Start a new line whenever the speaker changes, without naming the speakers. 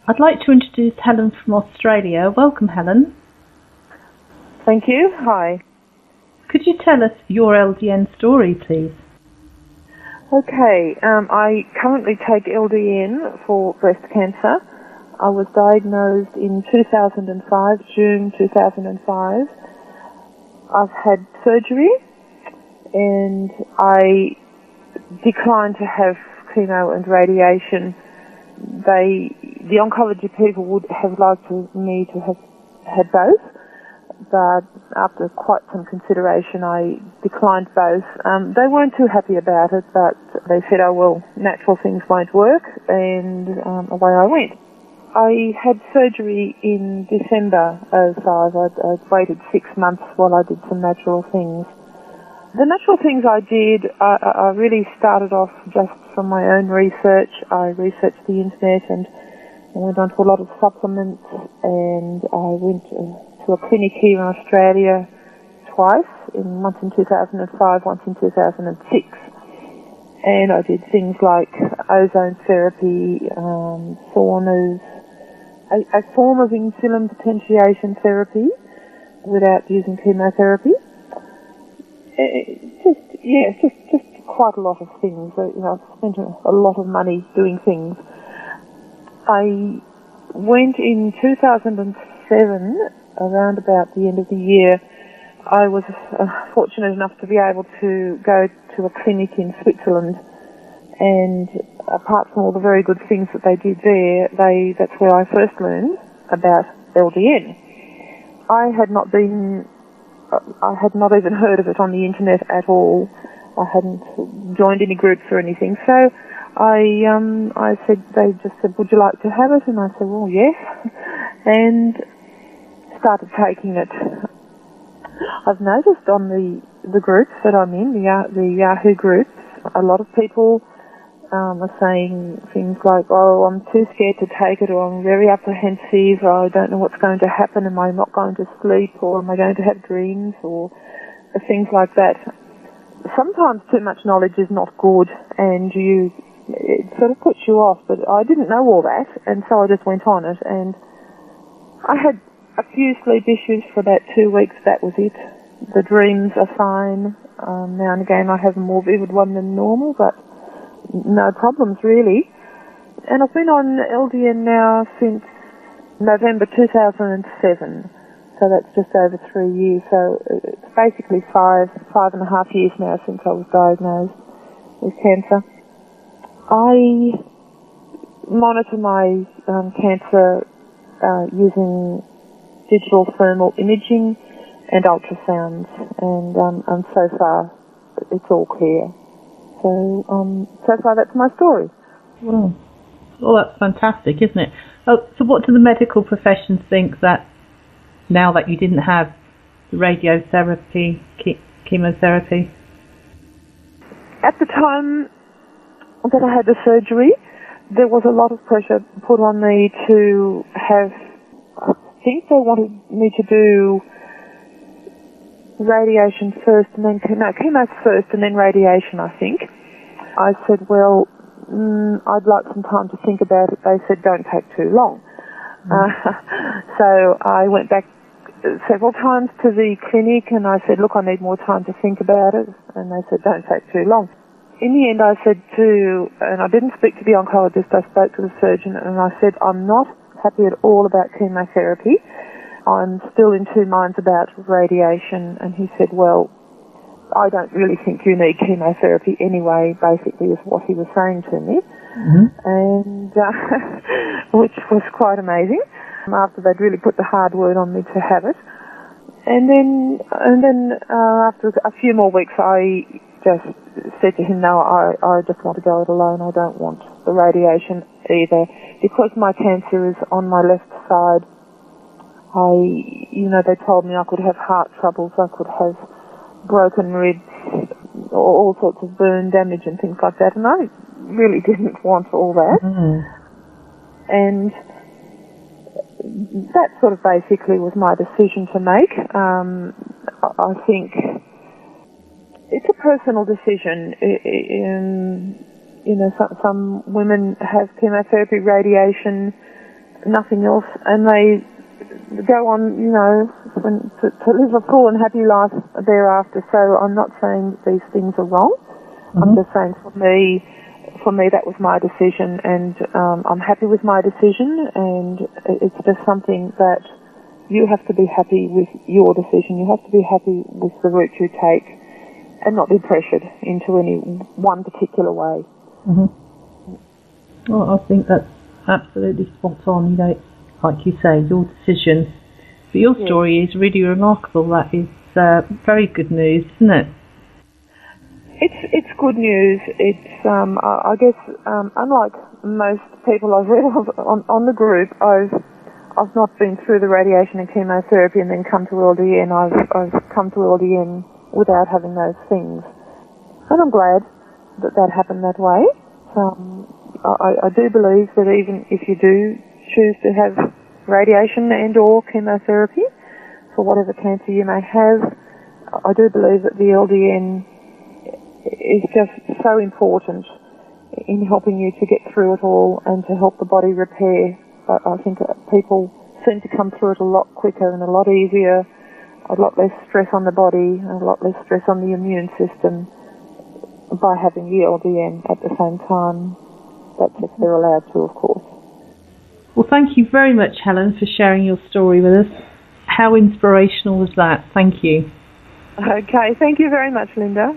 I'd like to introduce Helen from Australia. Welcome, Helen.
Thank you. Hi.
Could you tell us your LDN story, please?
Okay, I currently take LDN for breast cancer. I was diagnosed in 2005, June 2005. I've had surgery and I declined to have chemo and radiation. The oncology people would have liked me to have had both, but after quite some consideration I declined both. They weren't too happy about it, but they said, oh well, natural things won't work, and away I went. I had surgery in December 2005. I'd waited 6 months while I did some natural things. The natural things I did, I really started off just from my own research. I researched the internet and I went on to a lot of supplements, and I went to a clinic here in Australia twice, once in 2005, once in 2006. And I did things like ozone therapy, saunas, a form of insulin potentiation therapy without using chemotherapy. Just quite a lot of things. I've spent a lot of money doing things. I went in 2007, around about the end of the year. I was fortunate enough to be able to go to a clinic in Switzerland, and apart from all the very good things that they did there, that's where I first learned about LDN. I had not even heard of it on the internet at all. I hadn't joined any groups or anything. So I said, they just said, would you like to have it? And I said, well, yes. And started taking it. I've noticed on the groups that I'm in, the Yahoo groups, a lot of people are saying things like, oh, I'm too scared to take it, or I'm very apprehensive, or I don't know what's going to happen, am I not going to sleep, or am I going to have dreams, or things like that. Sometimes too much knowledge is not good, and it sort of puts you off, but I didn't know all that, and so I just went on it, and I had a few sleep issues for about 2 weeks. That was it. The dreams are fine. Now and again I have a more vivid one than normal, but no problems really. And I've been on LDN now since November 2007, so that's just over 3 years. So it's basically 5.5 years now since I was diagnosed with cancer. I monitor my cancer using digital thermal imaging and ultrasounds, and so far it's all clear. So far that's my story.
Well, that's fantastic, isn't it? Oh, so what do the medical professions think that now that you didn't have the radiotherapy, chemotherapy?
At the time that I had the surgery, there was a lot of pressure put on me to have, I think they wanted me to do radiation first and then, chemo first and then radiation, I think. I said, well, I'd like some time to think about it. They said, don't take too long. So I went back several times to the clinic and I said, look, I need more time to think about it. And they said, don't take too long. In the end, I said and I didn't speak to the oncologist, I spoke to the surgeon, and I said, I'm not happy at all about chemotherapy. I'm still in two minds about radiation. And he said, well, I don't really think you need chemotherapy anyway, basically is what he was saying to me. Mm-hmm. And which was quite amazing, after they'd really put the hard word on me to have it. And then after a few more weeks, I just said to him, no, I just want to go it alone. I don't want the radiation either. Because my cancer is on my left side, they told me I could have heart troubles, I could have broken ribs, all sorts of burn damage and things like that, and I really didn't want all that. Mm. And that sort of basically was my decision to make. I think it's a personal decision. Some women have chemotherapy, radiation, nothing else, and they go on, to live a full and happy life thereafter. So I'm not saying that these things are wrong. I'm just saying for me that was my decision, and I'm happy with my decision, and it's just something that you have to be happy with your decision. You have to be happy with the route you take and not be pressured into any one particular way.
Well, I think that's absolutely spot on. Like you say, your decision. But your story is really remarkable. That is very good news, isn't it?
It's good news. It's I guess unlike most people I've read on the group, I've not been through the radiation and chemotherapy and then come to LDN. I've come to LDN without having those things, and I'm glad that happened that way. I do believe that even if you do choose to have radiation and or chemotherapy for whatever cancer you may have, I do believe that the LDN is just so important in helping you to get through it all and to help the body repair. I think people seem to come through it a lot quicker and a lot easier, a lot less stress on the body, and a lot less stress on the immune system by having the LDN at the same time. That's if they're allowed to, of course.
Well, thank you very much, Helen, for sharing your story with us. How inspirational was that? Thank you.
Okay, thank you very much, Linda.